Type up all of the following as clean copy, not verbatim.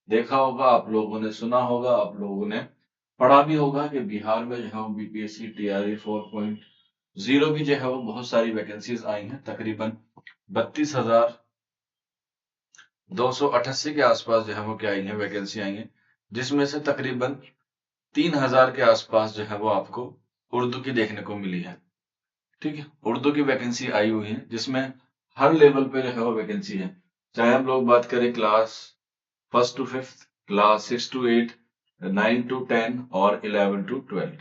देखा होगा, आप लोगों ने सुना होगा, आप लोगों ने पढ़ा भी होगा कि बिहार में जो है वो बीपीएससी टीआरई 4.0 की जो है वो बहुत सारी वैकेंसीज आई हैं। तकरीबन 32,288 के आसपास जो है वो क्या आई है, वैकेंसी आई है, जिसमें से तकरीबन 3,000 के आसपास जो है वो आपको उर्दू की देखने को मिली है। ठीक है, उर्दू की वैकेंसी आई हुई है, जिसमें हर लेवल पे जो है वो वैकेंसी है। चाहे हम लोग बात करें class 1st to 5th, class 6 to 8, 9 to 10 और 11 to 12,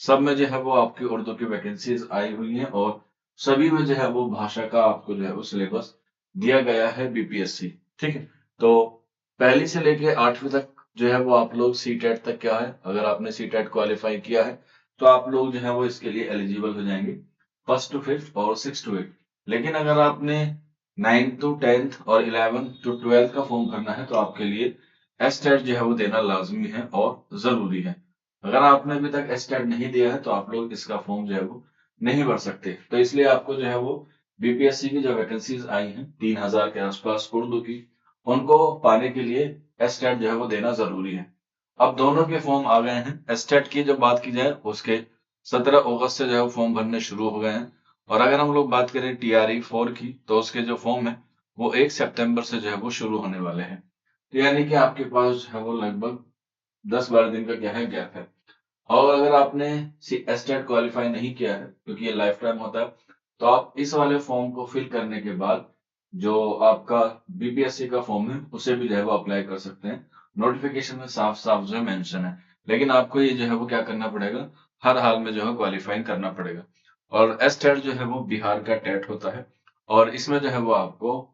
सब में जो है वो आपकी उर्दू की वैकेंसीज आई हुई हैं, और सभी में जो है वो भाषा का आपको जो है वो सिलेबस दिया गया है बीपीएससी। ठीक है, तो पहली से लेके 8वीं तक जो है वो आप लोग सीटेट तक क्या है, अगर आपने सीटेट क्वालिफाई किया है तो आप लोग जो है वो इसके लिए एलिजिबल हो जाएंगे 1st to 5th और 6 to 8। लेकिन अगर आपने 9 to 10 और 11 to 12 का फॉर्म भरना है तो आपके लिए एस्टेट जो है वो देना लाजमी है और जरूरी है। अगर आपने अभी तक एस्टेट नहीं दिया है तो आप लोग इसका फॉर्म जो है वो नहीं भर सकते। तो इसलिए आपको जो है वो बीपीएससी की जो वैकेंसीज आई हैं 3,000 के आसपास उर्दू की, उनको पाने के लिए एस्टेट जो है वो देना जरूरी है। अब दोनों के फॉर्म आ गए हैं। एस्टेट की जब बात की जाए उसके 17 अगस्त से जो है वो फॉर्म भरने शुरू हो गए हैं, और अगर हम लोग बात करें टीआरई 4 की तो उसके जो फॉर्म है वो 1 सितंबर से जो है वो शुरू होने वाले हैं। तो यानी कि आपके पास जो है वो लगभग 10-12 दिन का क्या है, गैप है। और अगर आपने एस्टेट क्वालिफाई नहीं किया है, क्योंकि ये लाइफ टाइम होता है, तो आप इस वाले फॉर्म को फिल करने के बाद जो आपका बीपीएससी का फॉर्म है उसे भी जो है वो अप्लाई कर सकते हैं। नोटिफिकेशन में साफ साफ जो है मेंशन है, लेकिन आपको ये जो है वो क्या करना पड़ेगा, हर हाल में जो है क्वालिफाई करना पड़ेगा। और एस्टेट जो है वो बिहार का टेट होता है, और इसमें जो है वो आपको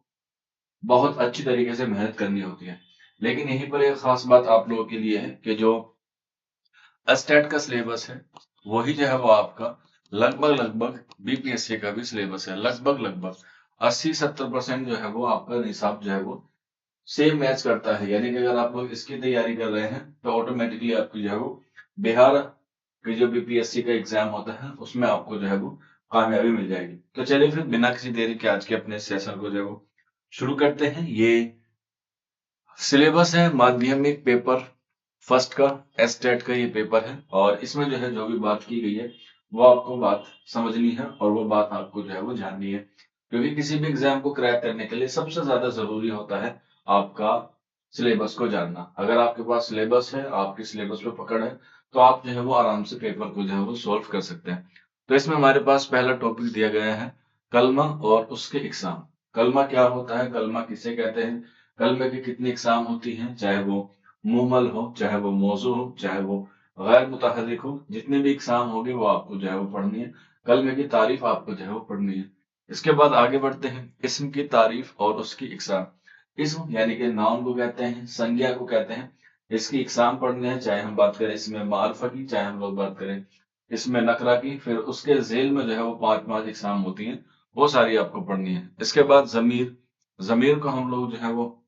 बहुत अच्छी तरीके से मेहनत करनी होती है। लेकिन यहीं पर एक खास बात आप लोगों के लिए है कि जो एस्टेट का सिलेबस है वही जो है वो आपका लगभग लगभग बीपीएससी का भी सिलेबस है। लगभग लगभग 80-70% जो है वो आपका निसाब जो है वो सेम मैच करता है। यानी कि अगर आप लोग इसकी तैयारी कर रहे हैं तो ऑटोमेटिकली आपकी जो है वो बिहार की जो बीपीएससी का एग्जाम होता है उसमें आपको जो है वो कामयाबी मिल जाएगी। तो चलिए फिर बिना किसी देरी के आज के अपने सेशन को जो है वो शुरू करते हैं। ये सिलेबस है माध्यमिक पेपर फर्स्ट का, एस्टेट का ये पेपर है, और इसमें जो है जो भी बात की गई है वो आपको बात समझनी है और वो बात आपको जो है वो जाननी है, क्योंकि किसी भी एग्जाम को क्रैक करने के लिए सबसे ज्यादा जरूरी होता है आपका सिलेबस को जानना। अगर आपके पास सिलेबस है, आपके सिलेबस पे पकड़ है, तो आप जो है वो आराम से पेपर को जो है वो सॉल्व कर सकते हैं। तो इसमें हमारे पास पहला टॉपिक दिया गया है कलमा और उसके एग्जाम। कलमा क्या होता है, कलमा किसे कहते हैं, कलमे की कितनी एग्जाम होती हैं, चाहे वो मुमल हो, चाहे वो मौजू हो, चाहे वो गैर मुतहर्रिक हो, जितने भी एग्जाम होंगे वो आपको जो है वो पढ़नी है। कलमे की तारीफ आपको जो है वो पढ़नी है। इसके बाद आगे बढ़ते हैं, इसम की तारीफ और उसकी इकसाम। इसम यानी कि नाउन को कहते हैं, संज्ञा को कहते हैं, इसकी इकसाम पढ़नी है। चाहे हम बात करें इसमें मार्फा की, चाहे हम लोग बात करें इसमें नकरा की, फिर उसके झेल में जो है वो 5-5 इकसाम होती हैं, वो सारी आपको पढ़नी है। इसके बाद जमीर, जमीर को हम लोग जो है वो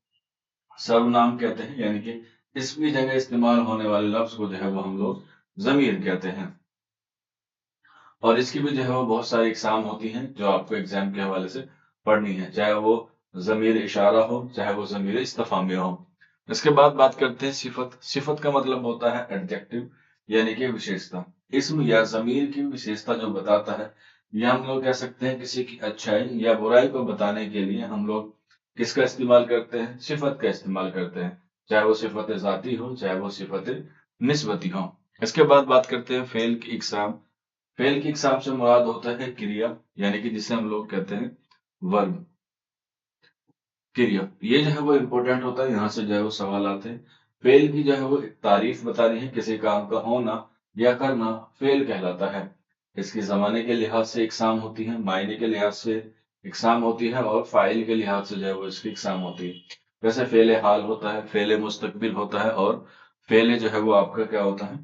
सर्वनाम कहते हैं, यानी कि इसकी जगह इस्तेमाल होने वाले लफ्ज को जो है वो हम लोग जमीर कहते हैं। और इसकी भी जो है वो बहुत सारी एग्जाम होती हैं जो आपको एग्जाम के हवाले से पढ़नी है, चाहे वो जमीर इशारा हो, चाहे वो जमीर इस्तफामिया हो। इसके बाद बात करते हैं सिफत। सिफत का मतलब होता है एडजेक्टिव, यानी कि विशेषता। इसम या जमीर की विशेषता जो बताता है, या हम लोग कह सकते हैं किसी की अच्छाई या बुराई को बताने के लिए हम लोग किसका इस्तेमाल करते हैं, सिफत का इस्तेमाल करते हैं, चाहे वो सिफत जाती हो, चाहे वो सिफत निस्बती हो। इसके बाद बात करते हैं फेल की इकसाम। फेल की इकसाम से मुराद होता है क्रिया, यानी कि जिसे हम लोग कहते हैं वर्ब, क्रिया। ये जो है वो इंपॉर्टेंट होता है, यहाँ से जो है वो सवाल आते हैं। फेल की जो है वो एक तारीफ बतानी है, किसी काम का होना या करना फेल कहलाता है। इसकी जमाने के लिहाज से इकसाम होती है, मायने के लिहाज से इकसाम होती है, और फाइल के लिहाज से जो है वो इसकी इकसाम होती है। जैसे फेल हाल होता है, फेल मुस्तकबिल होता है, और फेल जो है वो आपका क्या होता है,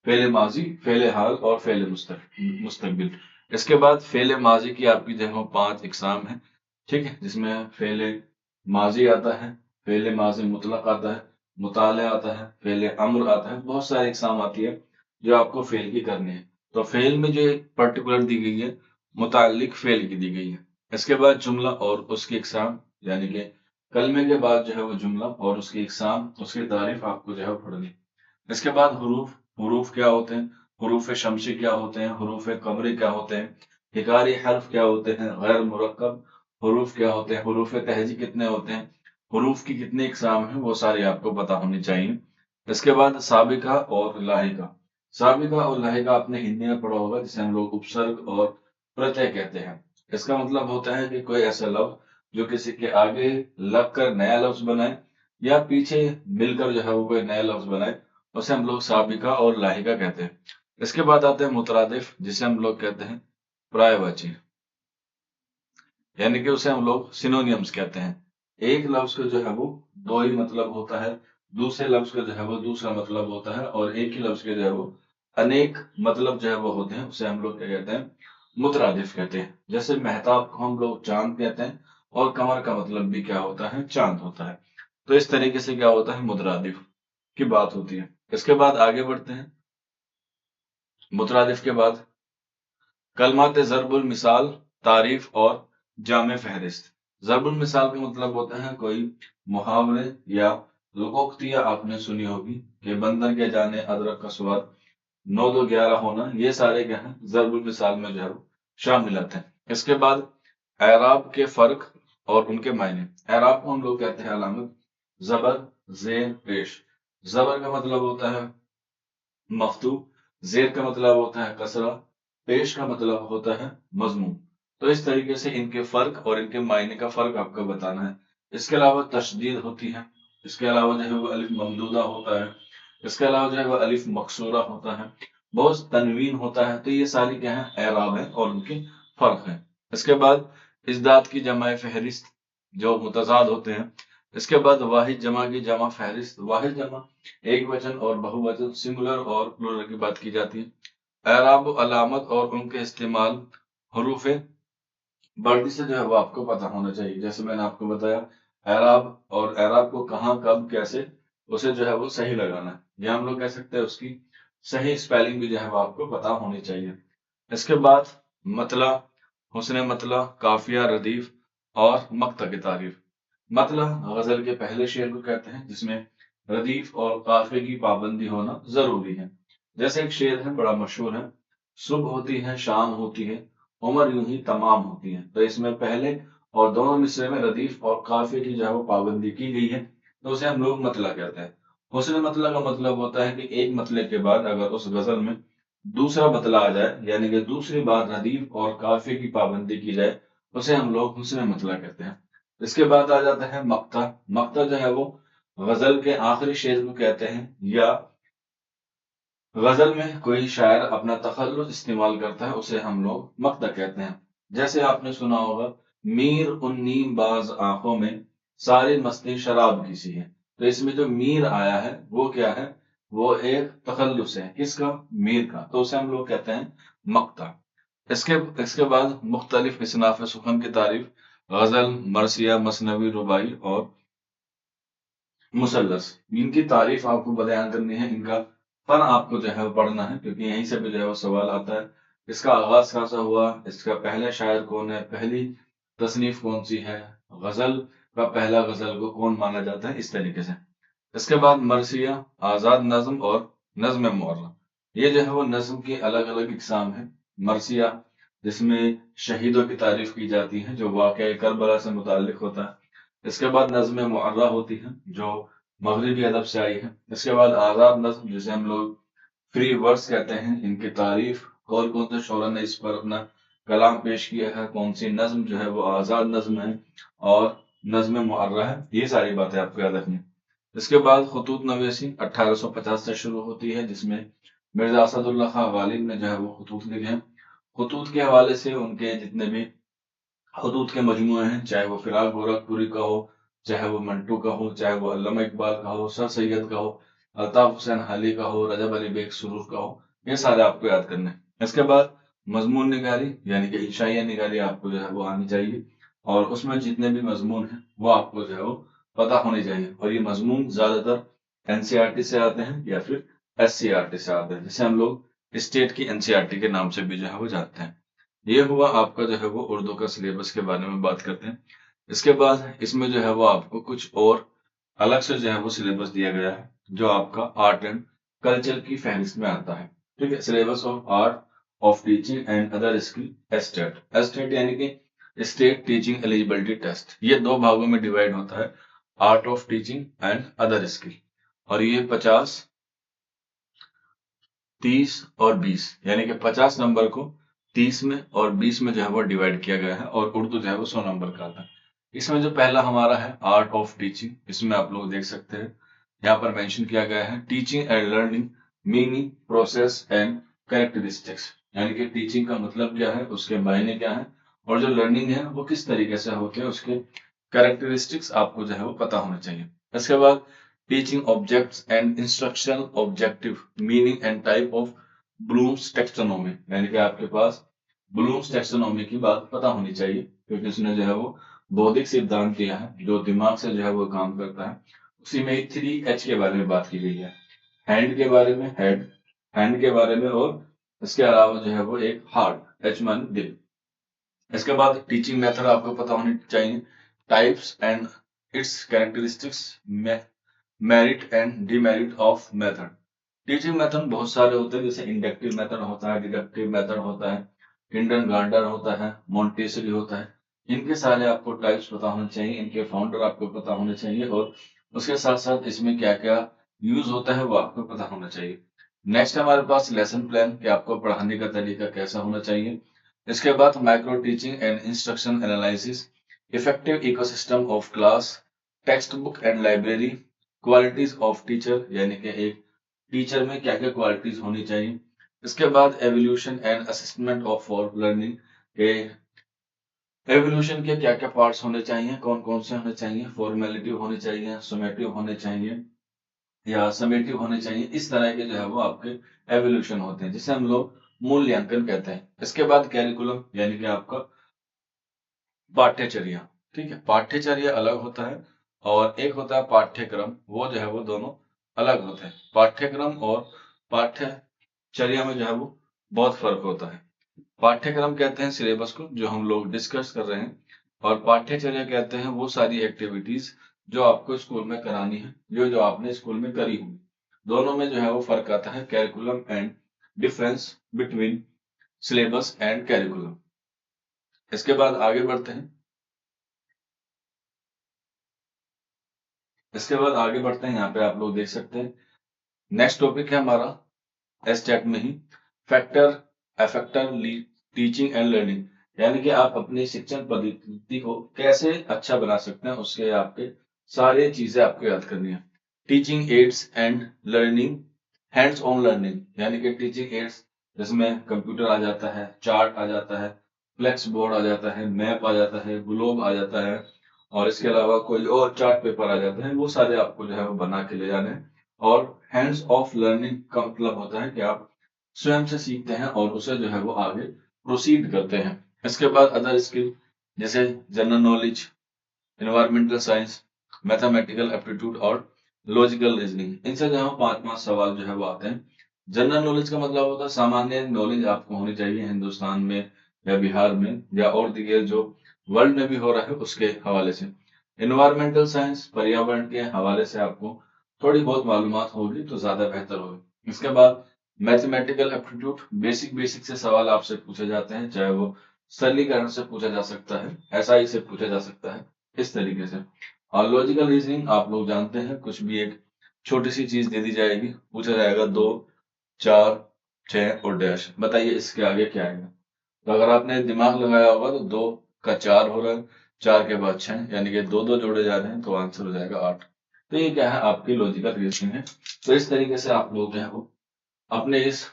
फेल माजी, फेल हाल और फेल मुस्तकबिल। इसके बाद फेल माजी की आपकी जो है वो 5 इकसाम है। ठीक है, जिसमें फेल माजी आता है, फेल माजी मुतलक आता है, मुताले आता है, फेल अम्र आता है, बहुत सारी एग्जाम आती है जो आपको फेल की करनी है। तो फेल में जो पर्टिकुलर दी गई है, मुतालिक फेल की दी गई है। इसके बाद जुमला और उसकी एग्जाम, यानी कि कलमे के बाद जो है वो जुमला और उसकी इकसाम, उसकी तारीफ आपको जो है वो पढ़नी। इसके बाद हुरूफ, हुरूफ क्या होते हैं, हुरूफ शमसी क्या होते हैं, हुरूफ कमरी क्या होते हैं, हिकारी हर्फ क्या होते हैं, गैर मुरक्कब हुरूफ क्या होते हैं, हुरूफ तहजी कितने होते हैं, हुरूफ की कितनी इकसाम है, वो सारी आपको पता होनी चाहिए। इसके बाद साबिका और लाहिका। साबिका और लाहिका आपने हिंदी में पढ़ा होगा, जिसे हम लोग उपसर्ग और प्रत्यय कहते हैं। इसका मतलब होता है कि कोई ऐसा लफ्ज जो किसी के आगे लगकर नया लफ्ज बनाए या पीछे मिलकर जो है वो कोई नया लफ्ज बनाए, उसे हम लोग साबिका और लाहिका कहते हैं। इसके बाद आते हैं मुतरादिफ, जिसे हम लोग कहते हैं पर्यायवाची, यानी कि उसे हम लोग सिनोनियम्स कहते हैं। एक लफ्ज का जो है वो दो ही मतलब होता है, दूसरे लफ्ज का जो है वो दूसरा मतलब होता है, और एक ही लफ्ज के जो है वो अनेक मतलब जो है वो होते हैं, उसे हम लोग क्या कहते हैं, मुतरादिफ कहते हैं। जैसे मेहताब को हम लोग चांद कहते हैं, और कमर का मतलब भी क्या होता है, चांद होता है। तो इस तरीके से क्या होता है, मुतरादिफ की बात होती है। इसके बाद आगे बढ़ते हैं। मुतरादिफ के बाद कलमात ज़रबुल मिसाल, तारीफ और जामे फहरिस्त। ज़रबुल मिसाल का मतलब होता है कोई मुहावरे या लोकोक्तियां आपने सुनी होगी कि बंदर के जाने अदरक का स्वाद 9 2 11 होना, ये सारे क्या है, ज़रबुल मिसाल में जो है वो शामिल आते हैं। इसके बाद एराब के फर्क और उनके मायने। एराब को हम लोग कहते हैं अलामत, जबर, जेर, पेश। जबर का मतलब होता है मफ्तू, जेर का मतलब होता है कसरा, पेश का मतलब होता है मजमूम। तो इस तरीके से इनके फर्क और इनके मायने का फर्क आपको बताना है। इसके अलावा तशदीद होती है, इसके अलावा जो है वो अलिफ ममदूदा होता है, इसके अलावा जो है वो अलिफ मकसूरा होता है, बहुत तनवीन होता है। तो ये सारी क्या है, एराब है और उनके फर्क है। इसके बाद इजदाद की जमा फहरिस्त, जो मुतजाद होते हैं। इसके बाद वाहिद जमा की जमा फहरिस्त। वाहिद जमा एक वचन और बहुवचन, सिंगुलर और प्लूरल की बात की जाती है। एराब अलामत और उनके इस्तेमाल, हरूफ बढ़ती से जो है वो आपको पता होना चाहिए। जैसे मैंने आपको बताया एराब, और एराब को कहाँ कब कैसे उसे जो है वो सही लगाना है, या हम लोग कह सकते हैं उसकी सही स्पेलिंग भी जो है वो आपको पता होनी चाहिए। इसके बाद मतला, हुस्न मतला, काफिया, रदीफ और मक्ता की तारीफ। मतला गजल के पहले शेर को कहते हैं, जिसमें रदीफ और काफिये की पाबंदी होना जरूरी है। जैसे एक शेर है बड़ा मशहूर है, सुबह होती है शाम होती है, उम्र यूं ही तमाम होती है। तो इसमें पहले और दोनों मिसरे में रदीफ और काफिये की जो है वो पाबंदी की गई है, तो उसे हम लोग मतला कहते हैं। हुस्न मतला का मतलब होता है कि एक मतले के बाद अगर उस गजल में दूसरा मतला आ जाए, यानी कि दूसरी बार रदीफ और काफिये की पाबंदी की जाए, उसे हम लोग हुस्न मतला कहते हैं। इसके बाद आ जाता है मक्ता। मक्ता जो है वो गजल के आखिरी शेर को कहते हैं, या गजल में कोई शायर अपना तखल्लुस इस्तेमाल करता है, उसे हम लोग मक्ता कहते हैं। जैसे आपने सुना होगा, मीर उन नीम बाज आंखों में सारी मस्ती शराब की सी है। तो इसमें जो मीर आया है वो क्या है, वो एक तखल्लुस है, किसका, मीर का। तो उसे हम लोग कहते हैं मक्ता। इसके इसके बाद मुख्तलिफ इसनाफ सुखन की तारीफ, गजल, मरसिया, मसनवी, रुबाई और मुसल्लस। इनकी तारीफ आपको बयान करनी है, इनका फन आपको जो है वो पढ़ना है, क्योंकि यहीं से भी जो है वो सवाल आता है। इसका आगाज कहाँ से हुआ, इसका पहला शायर कौन है, पहली तसनीफ कौन सी है, गजल का पहला गजल को कौन माना जाता है, इस तरीके से। इसके बाद मरसिया, आजाद नज्म और नज्म मुअर्रा। ये जो है वो नज्म की अलग अलग इकसाम है। मरसिया जिसमें शहीदों की तारीफ की जाती है, जो वाकया करबला से मुताल्लिक होता है। इसके बाद नज्म मुअर्रा होती है, जो मगरिबी अदब से आई है। इसके बाद आजाद नज्म, जिसे हम लोग फ्री वर्स कहते हैं, इनकी तारीफ कौन कौन से शोरा ने इस पर अपना कलाम पेश किया है, कौन सी नज्म जो है वो आजाद नज्म है और नज्म मुअर्रा है, ये सारी बातें आपको याद रखनी है। इसके बाद खतूत नवेसी 1850 से शुरू होती है, जिसमें मिर्जा असदुल्ला खां गालिब ने जो है वो खतूत लिखे हैं। खतूत के हवाले से उनके जितने भी खतूत के मजमूए हैं, चाहे वो फिराक गोरखपुरी का हो, चाहे वो मंटू का हो, चाहे वो अल्लामा इकबाल का हो, सर सैयद का हो, अल्ताफ हुसैन हाली का हो, रजब अली बेग सुरूर का हो, ये सारे आपको याद करने हैं। इसके बाद मजमून निगारी, यानी कि इंशाइया निगारी आपको जो है वो आनी चाहिए, और उसमें जितने भी मजमून हैं वो आपको जो है वो पता होने चाहिए। और ये मजमून ज्यादातर एनसीईआरटी से आते हैं या फिर एससीईआरटी से आते हैं, जिसे हम लोग स्टेट की एनसीईआरटी के नाम से भी जो है वो जानते हैं। ये हुआ आपका जो है वो उर्दू का सिलेबस के बारे में बात करते हैं। इसके बाद इसमें जो है वो आपको कुछ और अलग से जो है वो सिलेबस दिया गया है, जो आपका आर्ट एंड कल्चर की फहरिस्त में आता है। ठीक है, syllabus of art of teaching and other skill estate. Estate यानी कि स्टेट टीचिंग एलिजिबिलिटी टेस्ट। ये दो भागों में डिवाइड होता है, art of teaching and other skill. और ये 50, 30 और 20, यानी कि 50 नंबर को 30 में और 20 में जो है वो डिवाइड किया गया है, और उर्दू जो है वो 100 नंबर का आता है। इसमें जो पहला हमारा है आर्ट ऑफ टीचिंग, इसमें आप लोग देख सकते हैं यहाँ पर मेंशन किया गया है teaching and learning meaning process and characteristics. यानी कि टीचिंग का मतलब क्या है, उसके मायने क्या है, और जो लर्निंग है वो किस तरीके से होते हैं, उसके कैरेक्टरिस्टिक्स आपको जो है वो पता होना चाहिए। इसके बाद teaching objects and instructional objective meaning and type of Bloom's taxonomy. यानी कि आपके पास ब्लूम्स टेक्सोनोमी की बात पता होनी चाहिए, क्योंकि उसने जो है वो बौद्धिक सिद्धांत दिया है जो दिमाग से जो है वो काम करता है। उसी में 3H के बारे में बात की गई है, हैंड के बारे में, हैंड के बारे में, और इसके अलावा जो है वो एक हार्ट, H मान दिल। इसके बाद टीचिंग मेथड आपको पता होनी चाहिए, types and it's characteristics, merit and demerit of method. Teaching method बहुत सारे होते हैं, जैसे इंडक्टिव मेथड होता है, डिडक्टिव मेथड होता है, किंडरगार्टनर होता है, मोंटेसरी होता है। इनके सारे आपको टाइप्स पता होने चाहिए, इनके फाउंडर आपको पता होने चाहिए, और उसके साथ साथ इसमें क्या क्या यूज होता है वो आपको पता होना चाहिए। नेक्स्ट हमारे पास लेसन प्लान, कि आपको पढ़ाने का तरीका कैसा होना चाहिए। इसके बाद micro teaching and instruction analysis, effective ecosystem of class, text book and library, qualities of teacher, यानी कि एक टीचर में क्या क्या क्वालिटीज होनी चाहिए। इसके बाद evolution and assessment of for learning, के एवोल्यूशन के क्या क्या पार्ट्स होने चाहिए, कौन कौन से होने चाहिए, फॉर्मेलिटिव होने चाहिए, सोमेटिव होने चाहिए, या समेटिव होने चाहिए। इस तरह के जो है वो आपके एवोल्यूशन होते हैं, जिसे हम लोग मूल्यांकन कहते हैं। इसके बाद कैरिकुलम, यानी कि आपका पाठ्यचर्या। ठीक है, पाठ्यचर्या अलग होता है और एक होता है पाठ्यक्रम, वो जो है वो दोनों अलग होते हैं। पाठ्यक्रम और पाठ्यचर्या में जो है वो बहुत फर्क होता है। पाठ्यक्रम कहते हैं सिलेबस को जो हम लोग डिस्कस कर रहे हैं, और पाठ्यचर्या कहते हैं वो सारी एक्टिविटीज जो आपको स्कूल में करानी है, जो आपने स्कूल में करी होगी। दोनों में जो है वो फर्क आता है, curriculum and difference between syllabus and curriculum. इसके बाद आगे बढ़ते हैं। यहाँ पे आप लोग देख सकते हैं नेक्स्ट टॉपिक है हमारा एसटेट में ही factor effector teaching and learning. यानी कि आप अपनी शिक्षण पद्धति को कैसे अच्छा बना सकते हैं, उसके आपके सारे चीजें आपको याद करनी है। Teaching ads and learning, hands on learning, यानी कि टीचिंग एड्स जिसमें कंप्यूटर आ जाता है, चार्ट आ जाता है, फ्लेक्स बोर्ड आ जाता है, मैप आ जाता है, ग्लोब आ जाता है, और इसके अलावा कोई और चार्ट पेपर आ जाते हैं, वो सारे आपको जो है वो बना के ले जाने हैं। और हैंड्स ऑफ लर्निंग का मतलब होता है कि आप स्वयं से सीखते हैं और उसे जो है वो आगे प्रोसीड करते हैं। इसके बाद अदर स्किल, जैसे general knowledge, environmental science, mathematical aptitude और लॉजिकल रीजनिंग। इनसे जो है 5-5 सवाल जो है वो आते हैं। जनरल नॉलेज का मतलब होता है सामान्य नॉलेज आपको होनी चाहिए हिंदुस्तान में या बिहार में या और दिगर जो वर्ल्ड में भी हो रहा है उसके हवाले से। एनवायरमेंटल साइंस, पर्यावरण के हवाले से आपको थोड़ी बहुत मालूमात होगी तो ज्यादा बेहतर होगी। इसके बाद मैथमेटिकल एप्टीट्यूड, बेसिक बेसिक से सवाल आपसे पूछे जाते हैं, चाहे वो सरलीकरण से पूछा जा सकता है, एसआई से पूछा जा सकता है, इस तरीके से। और लॉजिकल रीजनिंग आप लोग जानते हैं, कुछ भी एक छोटी सी चीज दे दी जाएगी, पूछा जाएगा 2, 4, 6 और डैश, बताइए इसके आगे क्या आएगा। तो अगर आपने दिमाग लगाया होगा तो 2 का 4 हो रहा है, 4 के बाद 6, यानी कि 2 2 जोड़े जा रहे हैं तो आंसर हो जाएगा 8। तो ये क्या है, आपकी लॉजिकल रीजनिंग है। तो इस तरीके से आप लोग जो है वो अपने इस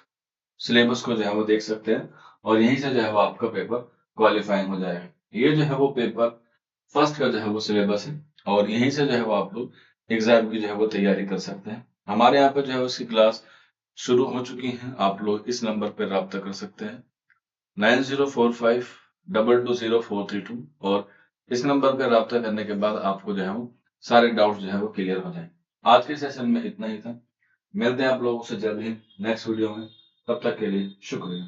सिलेबस को जो है वो देख सकते हैं, और यहीं से जो है वो आपका पेपर क्वालिफाइंग हो जाएगा। ये जो है वो पेपर फर्स्ट का जो है वो सिलेबस है, और यहीं से जो है वो आप लोग एग्जाम की जो है वो तैयारी कर सकते हैं। हमारे यहाँ पे जो है उसकी क्लास शुरू हो चुकी है, आप लोग इस नंबर पर रब्ता कर सकते हैं 9045220432, और इस नंबर पर रब्ता करने के बाद आपको जो है वो सारे डाउट्स जो है वो क्लियर हो जाए। आज के सेशन में इतना ही था, मिलते हैं आप लोगों से जल्द ही नेक्स्ट वीडियो में, तब तक के लिए शुक्रिया।